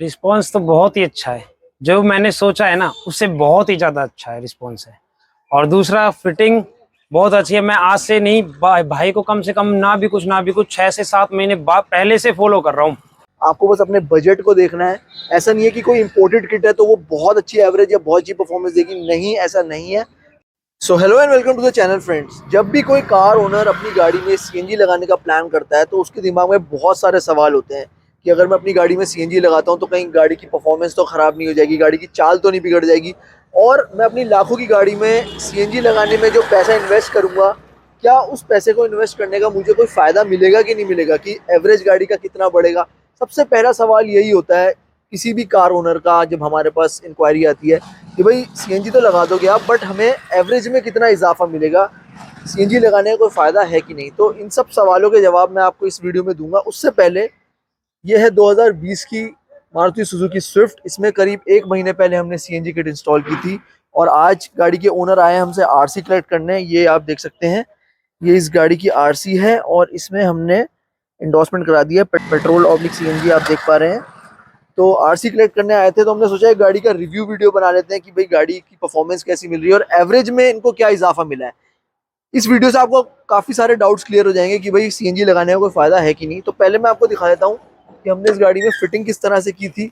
Response तो बहुत ही अच्छा है। जो मैंने सोचा है ना, उससे बहुत ही ज़्यादा अच्छा है रिस्पॉन्स है। और दूसरा, फिटिंग बहुत अच्छी है। मैं आज से नहीं, भाई को कम से कम ना भी कुछ 6 से 7 महीने बाद पहले से फॉलो कर रहा हूँ। आपको बस अपने बजट को देखना है। ऐसा नहीं है कि कोई इंपोर्टेड किट है तो वो बहुत अच्छी एवरेज या बहुत अच्छी परफॉर्मेंस देगी, नहीं, ऐसा नहीं है। So hello and welcome to the channel friends. जब भी कोई कार ओनर अपनी गाड़ी में सीएनजी लगाने का प्लान करता है तो उसके दिमाग में बहुत सारे सवाल होते हैं कि अगर मैं अपनी गाड़ी में सीएनजी लगाता हूं तो कहीं गाड़ी की परफॉर्मेंस तो ख़राब नहीं हो जाएगी, गाड़ी की चाल तो नहीं बिगड़ जाएगी, और मैं अपनी लाखों की गाड़ी में सीएनजी लगाने में जो पैसा इन्वेस्ट करूंगा, क्या उस पैसे को इन्वेस्ट करने का मुझे कोई फ़ायदा मिलेगा कि नहीं मिलेगा, कि एवरेज गाड़ी का कितना बढ़ेगा। सबसे पहला सवाल यही होता है किसी भी कार ओनर का जब हमारे पास इंक्वायरी आती है कि भाई सीएनजी तो लगा दोगे आप, बट हमें एवरेज में कितना इजाफा मिलेगा, सीएनजी लगाने का कोई फ़ायदा है कि नहीं। तो इन सब सवालों के जवाब मैं आपको इस वीडियो में दूंगा। उससे पहले, ये है 2020 की मारुति सुजुकी स्विफ्ट। इसमें करीब 1 महीने पहले हमने सीएनजी किट इंस्टॉल की थी और आज गाड़ी के ओनर आए हमसे आरसी कलेक्ट करने। ये आप देख सकते हैं, ये इस गाड़ी की आरसी है और इसमें हमने इंडोर्समेंट करा दिया पेट्रोल ऑब्लिक सीएनजी, आप देख पा रहे हैं। तो आरसी कलेक्ट करने आए थे तो हमने सोचा एक गाड़ी का रिव्यू वीडियो बना लेते हैं कि भाई गाड़ी की परफॉर्मेंस कैसी मिल रही है और एवरेज में इनको क्या इजाफा मिला है। इस वीडियो से आपको काफ़ी सारे डाउट्स क्लियर हो जाएंगे कि भाई सीएनजी लगाने का कोई फ़ायदा है कि नहीं। तो पहले मैं आपको दिखा देता हूँ कि हमने इस गाड़ी में फिटिंग किस तरह से की थी,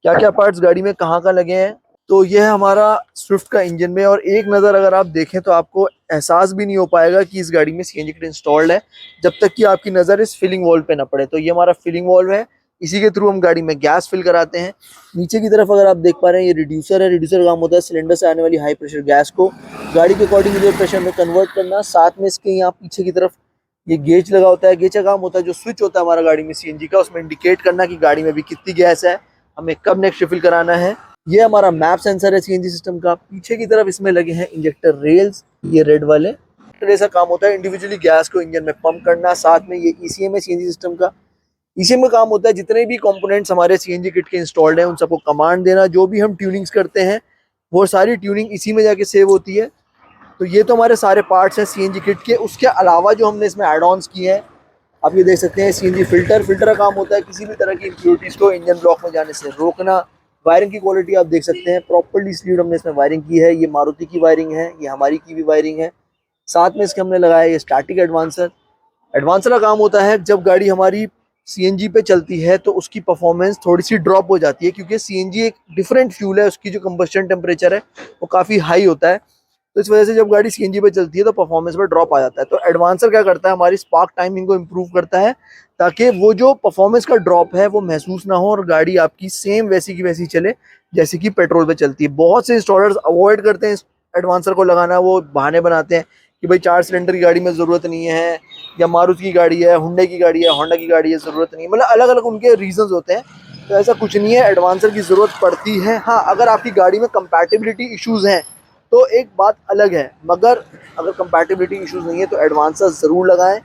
क्या क्या पार्ट्स गाड़ी में कहाँ कहाँ लगे हैं। तो यह है हमारा स्विफ्ट का इंजन में, और एक नज़र अगर आप देखें तो आपको एहसास भी नहीं हो पाएगा कि इस गाड़ी में सीएनजी किट इंस्टॉल्ड है जब तक कि आपकी नज़र इस फिलिंग वॉल्व पे ना पड़े। तो ये हमारा फिलिंग वॉल्व है, इसी के थ्रू हम गाड़ी में गैस फिल कराते हैं। नीचे की तरफ अगर आप देख पा रहे हैं, ये रिड्यूसर है। रिड्यूसर का काम होता है सिलेंडर से आने वाली हाई प्रेशर गैस को गाड़ी के अकॉर्डिंग लो प्रेशर में कन्वर्ट करना। साथ में इसके यहाँ पीछे की तरफ ये गेज लगा होता है। गेज का काम होता है, जो स्विच होता है हमारा गाड़ी में सीएनजी का, उसमें इंडिकेट करना कि गाड़ी में भी कितनी गैस है, हमें कब नेक्स्ट रिफिल कराना है। ये हमारा मैप सेंसर है सीएनजी सिस्टम का। पीछे की तरफ इसमें लगे हैं इंजेक्टर रेल्स, ये रेड वाले। ऐसा काम होता है इंडिविजुअली गैस को इंजन में पंप करना। साथ में ये ईसीएम है सीएनजी सिस्टम का। इसी में काम होता है जितने भी कंपोनेंट्स हमारे सीएनजी किट के इंस्टॉल्ड हैं उन सबको कमांड देना। जो भी हम ट्यूनिंग्स करते हैं वो सारी ट्यूनिंग इसी में जाके सेव होती है। तो ये तो हमारे सारे पार्ट्स हैं सीएनजी किट के। उसके अलावा जो हमने इसमें एड ऑन्स किए हैं, आप ये देख सकते हैं, सीएनजी फिल्टर। फिल्टर का काम होता है किसी भी तरह की इम्प्योरिटीज़ को इंजन ब्लॉक में जाने से रोकना। वायरिंग की क्वालिटी आप देख सकते हैं, प्रॉपर्ली स्लीव्ड हमने इसमें वायरिंग की है। ये मारुति की वायरिंग है, ये हमारी की भी वायरिंग है। साथ में इसके हमने लगाया ये स्टैटिक एडवांसर। एडवांसर का काम होता है जब गाड़ी हमारी सीएनजी पे चलती है तो उसकी परफॉर्मेंस थोड़ी सी ड्रॉप हो जाती है, क्योंकि सीएनजी एक डिफरेंट फ्यूल है, उसकी जो कंबस्शन टेम्परेचर है वो काफ़ी हाई होता है। तो इस वजह से जब गाड़ी सीएनजी पे चलती है तो परफॉर्मेंस में ड्रॉप आ जाता है। तो एडवांसर क्या करता है, हमारी स्पार्क टाइमिंग को इम्प्रूव करता है ताकि वो जो परफॉर्मेंस का ड्रॉप है वो महसूस ना हो और गाड़ी आपकी सेम वैसी की वैसी चले जैसे कि पेट्रोल पे चलती है। बहुत से इंस्टॉलर्स अवॉइड करते हैं इस एडवांसर को लगाना, वो बहाने बनाते हैं कि भाई 4 सिलेंडर की गाड़ी में ज़रूरत नहीं है, या मारुति की गाड़ी है, हुंडई की गाड़ी है, होंडा की गाड़ी है, ज़रूरत नहीं है। मतलब अलग अलग उनके रीजंस होते हैं। तो ऐसा कुछ नहीं है, एडवांसर की ज़रूरत पड़ती है। हाँ, अगर आपकी गाड़ी में कंपैटिबिलिटी इश्यूज़ हैं तो एक बात अलग है, मगर अगर कंपैटिबिलिटी इश्यूज़ नहीं है तो एडवांसर ज़रूर लगाएं।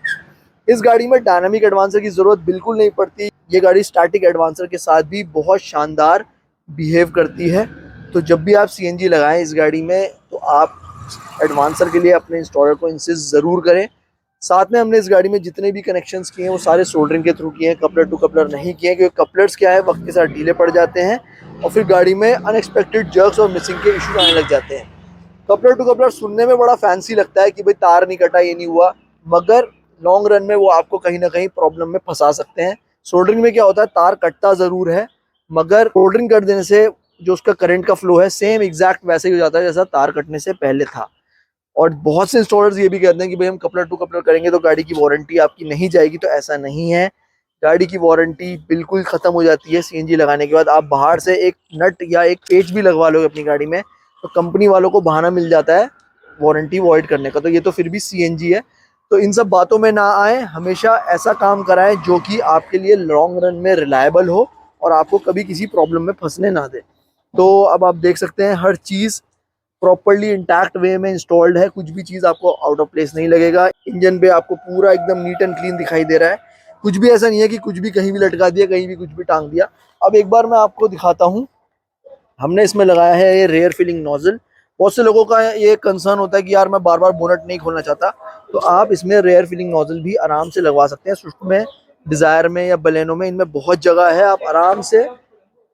इस गाड़ी में डायनामिक एडवांसर की ज़रूरत बिल्कुल नहीं पड़ती। ये गाड़ी स्टैटिक एडवांसर के साथ भी बहुत शानदार बिहेव करती है। तो जब भी आप सीएनजी लगाएं इस गाड़ी में तो आप एडवांसर के लिए अपने इंस्टॉलर को इंसिस्ट ज़रूर करें। साथ में हमने इस गाड़ी में जितने भी कनेक्शंस किए हैं वो सारे सोल्डरिंग के थ्रू किए हैं, कपलर टू कपलर नहीं किए हैं, क्योंकि कपलर्स क्या है वक्त के साथ ढीले पड़ जाते हैं और फिर गाड़ी में अनएक्सपेक्टेड जर्क्स और मिसिंग के इशू आने लग जाते हैं। कपलर टू कपलर सुनने में बड़ा फैंसी लगता है कि भाई तार नहीं कटा, ये नहीं हुआ, मगर लॉन्ग रन में वो आपको कहीं ना कहीं प्रॉब्लम में फंसा सकते हैं। सोल्डरिंग में क्या होता है, तार कटता ज़रूर है मगर सोल्डरिंग कर देने से जो उसका करंट का फ्लो है सेम एग्जैक्ट वैसे ही हो जाता है जैसा तार कटने से पहले था। और बहुत से इंस्टॉलर्स ये भी कहते हैं कि भाई हम कपलर टू कपलर करेंगे तो गाड़ी की वारंटी आपकी नहीं जाएगी। तो ऐसा नहीं है, गाड़ी की वारंटी बिल्कुल ख़त्म हो जाती है सीएनजी लगाने के बाद। आप बाहर से एक नट या एक पेच भी लगवा लोगे अपनी गाड़ी में तो कंपनी वालों को बहाना मिल जाता है वारंटी वॉइड करने का। तो ये तो फिर भी सीएनजी है। तो इन सब बातों में ना आए, हमेशा ऐसा काम कराएं जो कि आपके लिए लॉन्ग रन में रिलायबल हो और आपको कभी किसी प्रॉब्लम में फंसने ना दे। तो अब आप देख सकते हैं हर चीज़ प्रॉपरली इंटैक्ट वे में इंस्टॉल्ड है, कुछ भी चीज़ आपको आउट ऑफ प्लेस नहीं लगेगा। इंजन पे आपको पूरा एकदम नीट एंड क्लीन दिखाई दे रहा है, कुछ भी ऐसा नहीं है कि कुछ भी कहीं भी लटका दिया, कहीं भी कुछ भी टांग दिया। अब एक बार मैं आपको दिखाता हूँ, हमने इसमें लगाया है ये रेयर फिलिंग नोजल। बहुत से लोगों का ये कंसर्न होता है कि यार मैं बार बार बोनट नहीं खोलना चाहता, तो आप इसमें रेयर फिलिंग नोजल भी आराम से लगवा सकते हैं। स्विफ्ट में, डिज़ायर में या बलेनो में, इनमें बहुत जगह है, आप आराम से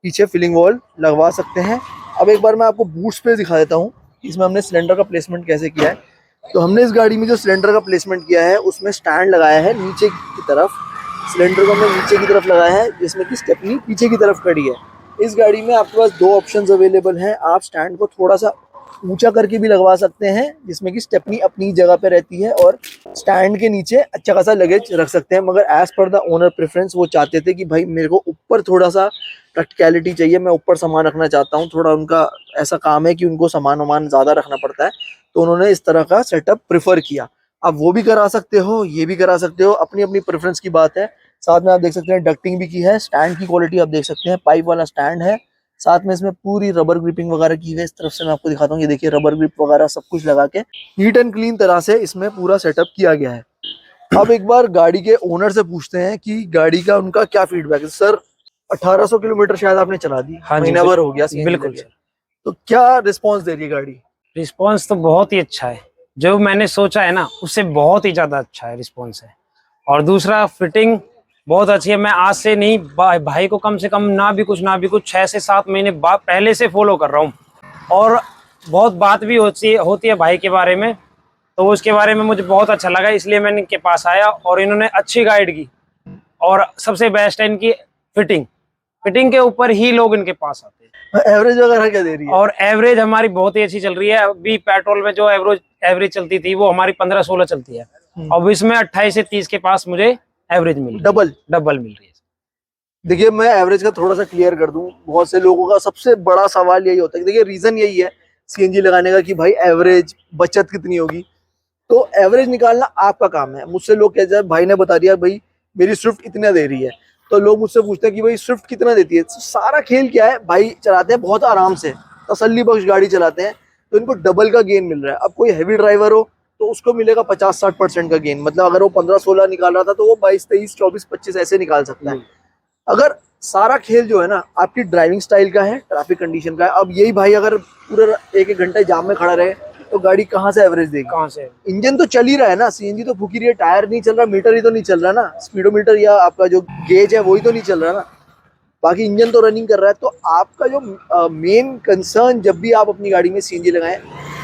पीछे फिलिंग वॉल लगवा सकते हैं। अब एक बार मैं आपको बूट स्पेस दिखा देता हूँ, इसमें हमने सिलेंडर का प्लेसमेंट कैसे किया है। तो हमने इस गाड़ी में जो सिलेंडर का प्लेसमेंट किया है उसमें स्टैंड लगाया है नीचे की तरफ, सिलेंडर को हमने नीचे की तरफ लगाया है जिसमें कि स्टेपनी पीछे की तरफ खड़ी है। इस गाड़ी में आपके पास दो ऑप्शंस अवेलेबल हैं, आप स्टैंड को थोड़ा सा ऊंचा करके भी लगवा सकते हैं जिसमें कि स्टेपनी अपनी जगह पे रहती है और स्टैंड के नीचे अच्छा खासा लगेज रख सकते हैं। मगर as per the owner preference वो चाहते थे कि भाई मेरे को ऊपर थोड़ा सा प्रैक्टिकलिटी चाहिए, मैं ऊपर सामान रखना चाहता हूँ, थोड़ा उनका ऐसा काम है कि उनको सामान वामान ज़्यादा रखना पड़ता है, तो उन्होंने इस तरह का सेटअप प्रेफर किया। आप वो भी करा सकते हो, ये भी करा सकते हो, अपनी अपनी प्रेफरेंस की बात है। साथ में आप देख सकते हैं डक्टिंग भी की है, स्टैंड की क्वालिटी आप देख सकते हैं, पाइप वाला स्टैंड है, साथ में इसमें पूरी रबर ग्रिपिंग वगैरह की है। इस तरफ से मैं आपको दिखाता हूँ, ये देखिए रबर ग्रिप वगैरह सब कुछ लगा के नीट एंड क्लीन तरह से इसमें पूरा सेटअप किया गया है। अब एक बार गाड़ी के ओनर से पूछते हैं कि गाड़ी का उनका क्या फीडबैक है। सर 1800 किलोमीटर शायद आपने चला दी, हाँ जी, महीना भर हो गया सीएनजी बिल्कुल लगे, सर। तो क्या रिस्पॉन्स दे रही है गाड़ी? रिस्पॉन्स तो बहुत ही अच्छा है, जो मैंने सोचा है ना उससे बहुत ही ज्यादा अच्छा है रिस्पॉन्स है। और दूसरा फिटिंग बहुत अच्छी है। मैं आज से नहीं, भाई को कम से कम ना भी कुछ 6 से 7 महीने पहले से फॉलो कर रहा हूँ। और बहुत बात भी होती है भाई के बारे में, तो उसके बारे में मुझे बहुत अच्छा लगा, इसलिए मैंने इनके पास आया और इन्होंने अच्छी गाइड की। और सबसे बेस्ट है इनकी फिटिंग, फिटिंग के ऊपर ही लोग इनके पास आते हैं। एवरेज वगैरह क्या दे रही है? और एवरेज हमारी बहुत ही अच्छी चल रही है। अभी पेट्रोल में जो एवरेज चलती थी वो हमारी 15-16 चलती है, अब इसमें 28 से 30 के पास मुझे एवरेज मिल रही है, डबल मिल रही है। देखिए मैं एवरेज का थोड़ा सा क्लियर कर दूं, बहुत से लोगों का सबसे बड़ा सवाल यही होता है, देखिए रीजन यही है सीएनजी लगाने का कि भाई एवरेज बचत कितनी होगी। तो एवरेज निकालना आपका काम है। मुझसे लोग कहते हैं, भाई ने बता दिया भाई मेरी स्विफ्ट इतना दे रही है, तो लोग मुझसे पूछते हैं कि भाई स्विफ्ट कितना देती है। तो सारा खेल क्या है, भाई चलाते हैं बहुत आराम से, तसल्ली बख्श गाड़ी चलाते हैं, तो इनको डबल का गेन मिल रहा है। अब कोई हैवी ड्राइवर हो तो उसको मिलेगा 50-60% का गेन, मतलब अगर वो 15-16 निकाल रहा था तो वो 22-23-24-25 ऐसे निकाल सकता है। अगर सारा खेल जो है ना आपकी ड्राइविंग स्टाइल का है, ट्रैफिक कंडीशन का है। अब यही भाई अगर पूरा एक घंटे जाम में खड़ा रहे तो गाड़ी कहाँ से एवरेज देगी? कहाँ से? इंजन तो चल ही रहा है ना, सीएनजी तो फूकी रही है, टायर नहीं चल रहा, मीटर ही तो नहीं चल रहा ना, स्पीडोमीटर या आपका जो गेज है वही तो नहीं चल रहा ना, बाकी इंजन तो रनिंग कर रहा है। तो आपका जो मेन कंसर्न जब भी आप अपनी गाड़ी में सीएनजी लगाएं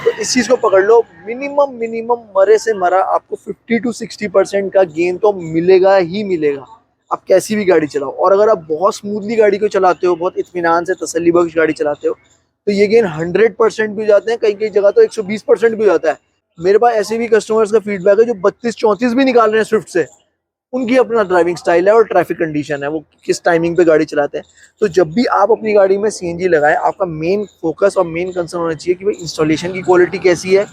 तो इस चीज को पकड़ लो, मिनिमम मरे से मरा आपको 50-60% का गेन तो मिलेगा ही मिलेगा, आप कैसी भी गाड़ी चलाओ। और अगर आप बहुत स्मूथली गाड़ी को चलाते हो, बहुत इत्मीनान से तसल्ली बख्श गाड़ी चलाते हो, तो ये गेन 100% भी हो जाते हैं, कई कई जगह तो 120% भी हो जाता है। मेरे पास ऐसे भी कस्टमर्स का फीडबैक है जो 32-34 भी निकाल रहे हैं स्विफ्ट से। उनकी अपना ड्राइविंग स्टाइल है और ट्रैफिक कंडीशन है, वो किस टाइमिंग पे गाड़ी चलाते हैं। तो जब भी आप अपनी गाड़ी में सीएनजी लगाएं, आपका मेन फोकस और मेन कंसर्न होना चाहिए कि भाई इंस्टॉलेशन की क्वालिटी कैसी है,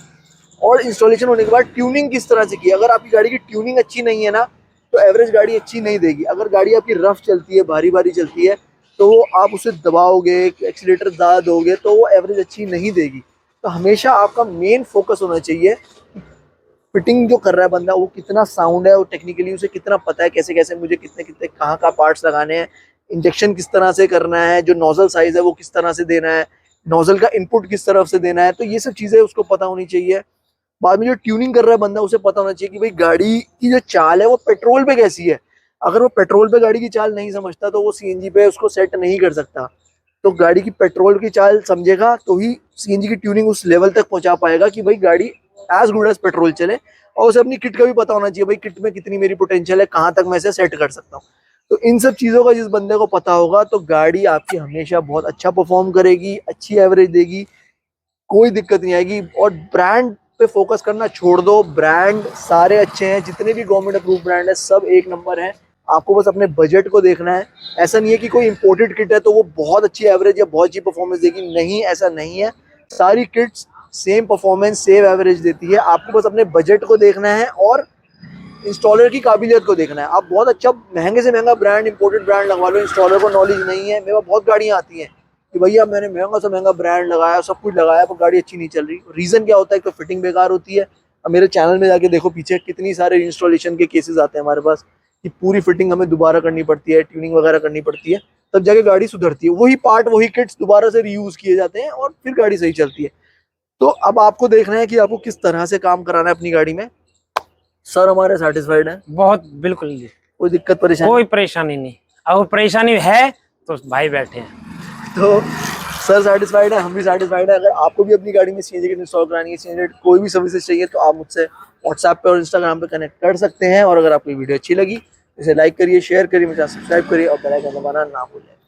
और इंस्टॉलेशन होने के बाद ट्यूनिंग किस तरह से की है। अगर आपकी गाड़ी की ट्यूनिंग अच्छी नहीं है ना तो एवरेज गाड़ी अच्छी नहीं देगी। अगर गाड़ी आपकी रफ चलती है, भारी भारी चलती है, तो आप उसे दबाओगे, एक्सीलेटर ज़्यादा दोगे तो वो एवरेज अच्छी नहीं देगी। तो हमेशा आपका मेन फोकस होना चाहिए फिटिंग जो कर रहा है बंदा वो कितना साउंड है, वो टेक्निकली उसे कितना पता है कैसे कैसे मुझे कितने कितने कहाँ कहाँ पार्ट्स लगाने हैं, इंजेक्शन किस तरह से करना है, जो नोजल साइज है वो किस तरह से देना है, नोजल का इनपुट किस तरफ से देना है। तो ये सब चीज़ें उसको पता होनी चाहिए। बाद में जो ट्यूनिंग कर रहा है बंदा उसे पता होना चाहिए कि भाई गाड़ी की जो चाल है वो पेट्रोल पे कैसी है। अगर वो पेट्रोल पे गाड़ी की चाल नहीं समझता तो वो सीएनजी पे उसको सेट नहीं कर सकता। तो गाड़ी की पेट्रोल की चाल समझेगा तो ही सीएनजी की ट्यूनिंग उस लेवल तक पहुंचा पाएगा कि भाई गाड़ी एज गुड एज पेट्रोल चले। और उसे अपनी किट का भी पता होना चाहिए, भाई किट में कितनी मेरी पोटेंशियल है, कहाँ तक मैं इसे सेट कर सकता हूँ। तो इन सब चीज़ों का जिस बंदे को पता होगा तो गाड़ी आपकी हमेशा बहुत अच्छा परफॉर्म करेगी, अच्छी एवरेज देगी, कोई दिक्कत नहीं आएगी। और ब्रांड पे फोकस करना छोड़ दो, ब्रांड सारे अच्छे हैं, जितने भी गवर्नमेंट अप्रूव ब्रांड है सब एक नंबर है। आपको बस अपने बजट को देखना है। ऐसा नहीं है कि कोई इंपोर्टेड किट है तो वो बहुत अच्छी एवरेज या बहुत अच्छी परफॉर्मेंस देगी, नहीं ऐसा नहीं है। सारी kits same performance same average देती है। आपको बस अपने बजट को देखना है और इंस्टॉलर की काबिलियत को देखना है। आप बहुत अच्छा महंगे से महंगा ब्रांड, इंपोर्टेड ब्रांड लगवा लो, इंस्टॉलर को नॉलेज नहीं है। मेरे पास बहुत गाड़ियाँ आती हैं कि भैया मैंने महंगा से महंगा ब्रांड लगाया, सब कुछ लगाया, पर गाड़ी अच्छी नहीं चल रही। रीज़न क्या होता है? तो फिटिंग बेकार होती है। अब मेरे चैनल में जाके देखो पीछे कितनी सारे इंस्टॉलेशन के केसेस आते हैं हमारे पास कि पूरी फिटिंग हमें दोबारा करनी पड़ती है, ट्यूनिंग वगैरह करनी पड़ती है, तब जाके गाड़ी सुधरती है। वही पार्ट वही किट्स दोबारा से रीयूज किए जाते हैं और फिर गाड़ी सही चलती है। तो अब आपको देखना है कि आपको किस तरह से काम कराना है अपनी गाड़ी में। सर हमारे सेटिस्फाइड है, बहुत बिल्कुल नहीं, कोई दिक्कत परेशानी? कोई परेशानी नहीं। अगर परेशानी है तो भाई बैठे हैं। तो सर सेटिस्फाइड है, हम भी सेटिस्फाइड है। अगर आपको भी अपनी गाड़ी में सीएनजी किट इंस्टॉल करानी है, सीएनजी कोई भी सर्विसेज चाहिए, तो आप मुझसे व्हाट्सएप पे और इंस्टाग्राम पे कनेक्ट कर सकते हैं। और अगर आपको वीडियो अच्छी लगी, इसे लाइक करिए, शेयर करिए, मुझे सब्सक्राइब करिए और बेल आइकन दबाना ना भूलें।